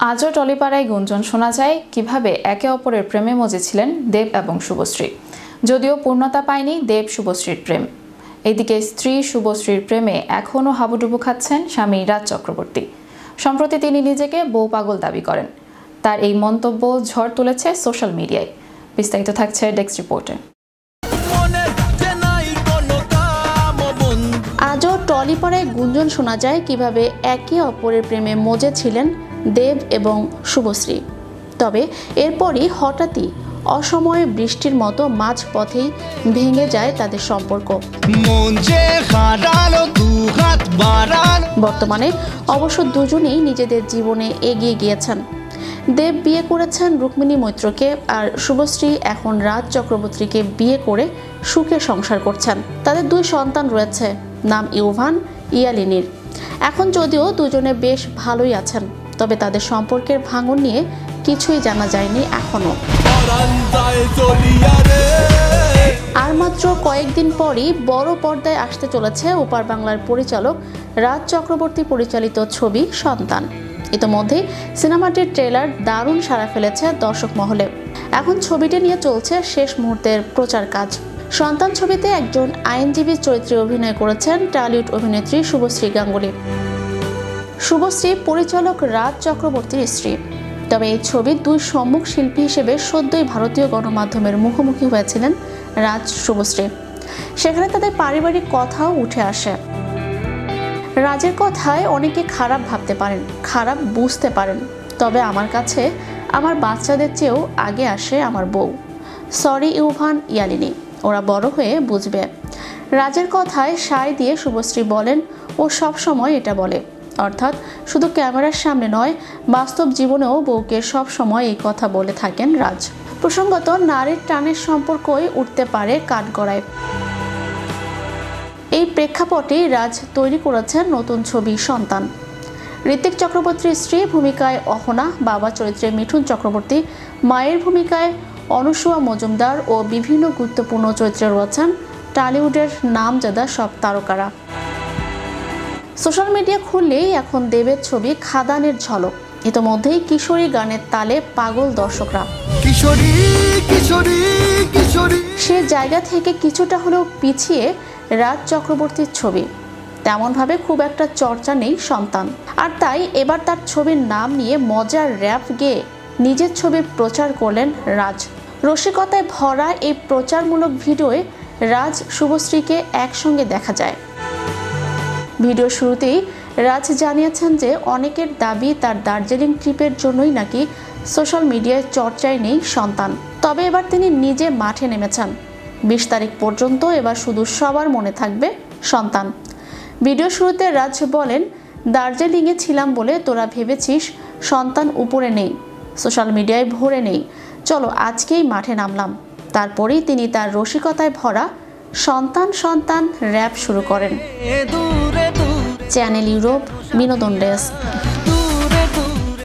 আজও টলিপাড়ায় গুঞ্জন শোনা যায় কিভাবে একে অপরের প্রেমে মজেছিলেন দেব এবং শুভশ্রী। যদিও পূর্ণতা পায়নি দেব শুভশ্রীর প্রেম। এদিকে স্ত্রী শুভশ্রীর প্রেমে এখনও হাবুডুবু খাচ্ছেন স্বামী রাজ চক্রবর্তী। সম্প্রতি তিনি নিজেকে বউ পাগল দাবি করেন। তার এই মন্তব্য ঝড় তুলেছে সোশ্যাল মিডিয়ায়। বিস্তারিত থাকছে ডেস্ক রিপোর্টে। আজও টলিপাড়ায় গুঞ্জন শোনা যায় কিভাবে একে অপরের প্রেমে মজেছিলেন দেব এবং শুভশ্রী। তবে এরপরই হঠাৎই অসময়ে বৃষ্টির মতো মাঝপথেই ভেঙে যায় তাদের সম্পর্ক। বর্তমানে অবশ্য দুজনেই নিজেদের জীবনে এগিয়ে গিয়েছেন। দেব বিয়ে করেছেন রুক্মিণী মৈত্রকে, আর শুভশ্রী এখন রাজ চক্রবর্তীকে বিয়ে করে সুখে সংসার করছেন। তাদের দুই সন্তান রয়েছে, নাম ইউভান, ইয়ালিনীর। এখন যদিও দুজনে বেশ ভালোই আছেন, তবে তাদের সম্পর্কের ভাঙন নিয়ে কিছুই জানা যায়নি এখনো। আর মাত্র কয়েকদিন পরই বড় পর্দায় আসতে চলেছে ওপার বাংলার পরিচালক রাজ চক্রবর্তী পরিচালিত ছবি সন্তান। ইতোমধ্যে সিনেমাটির ট্রেলার দারুণ সাড়া ফেলেছে দর্শক মহলে। এখন ছবিটি নিয়ে চলছে শেষ মুহূর্তের প্রচার কাজ। সন্তান ছবিতে একজন আইনজীবী চরিত্রে অভিনয় করেছেন টলিউড অভিনেত্রী শুভশ্রী গাঙ্গুলি। শুভশ্রী পরিচালক রাজ চক্রবর্তীর স্ত্রী। তবে এই ছবির দুই সম্মুখ শিল্পী হিসেবে সদ্যই ভারতীয় গণমাধ্যমের মুখোমুখি হয়েছিলেন রাজ শুভশ্রী। সেখানে তাদের পারিবারিক কথাও উঠে আসে। রাজের কথায় অনেকে খারাপ ভাবতে পারেন, খারাপ বুঝতে পারেন, তবে আমার কাছে আমার বাচ্চাদের চেয়েও আগে আসে আমার বউ। সরি ইউভান, ইয়ালিনী, ওরা বড় হয়ে বুঝবে। রাজের কথায় সায় দিয়ে শুভশ্রী বলেন, ও সব সময় এটা বলে, অর্থাৎ শুধু ক্যামেরার সামনে নয়, বাস্তব জীবনেও বউকে সব সময় এই কথা বলে থাকেন রাজ। প্রসঙ্গত, নারীর টানের সম্পর্কই উঠতে পারে কাঠগড়ায়। এই প্রেক্ষাপটে রাজ তৈরি করেছেন নতুন ছবি সন্তান। ঋত্বিক চক্রবর্তীর স্ত্রী ভূমিকায় অহনা, বাবা চরিত্রে মিঠুন চক্রবর্তী, মায়ের ভূমিকায় অনুসুয়া মজুমদার ও বিভিন্ন গুরুত্বপূর্ণ চরিত্রে রয়েছেন টলিউডের নামজাদা সব তারকারা। সোশ্যাল মিডিয়া খুললেই এখন দেবের ছবি খাদানের ঝলক। ইতোমধ্যেই কিশোরী গানের তালে পাগল দর্শকরা। সে জায়গা থেকে কিছুটা হলেও পিছিয়ে রাজ চক্রবর্তীর ছবি। তেমনভাবে খুব একটা চর্চা নেই সন্তান। আর তাই এবার তার ছবির নাম নিয়ে মজার র্যাপ গেয়ে নিজের ছবির প্রচার করলেন রাজ। রসিকতায় ভরা এই প্রচারমূলক ভিডিওয়ে রাজ শুভশ্রীকে একসঙ্গে দেখা যায়। ভিডিও শুরুতেই রাজ জানিয়েছেন যে অনেকের দাবি তার দার্জিলিং ট্রিপের জন্যই নাকি সোশ্যাল মিডিয়ায় চর্চায় নেই সন্তান। তবে এবার তিনি নিজে মাঠে নেমেছেন। 20 তারিখ পর্যন্ত এবার শুধু সবার মনে থাকবে সন্তান। ভিডিও শুরুতে রাজ বলেন, দার্জিলিংয়ে ছিলাম বলে তোরা ভেবেছিস সন্তান উপরে নেই, সোশ্যাল মিডিয়ায় ভরে নেই, চলো আজকেই মাঠে নামলাম। তারপরেই তিনি তার রসিকতায় ভরা সন্তান সন্তান র্যাপ শুরু করেন। চ্যানেল ইউরোপ, বিনোদন ডেস্ক।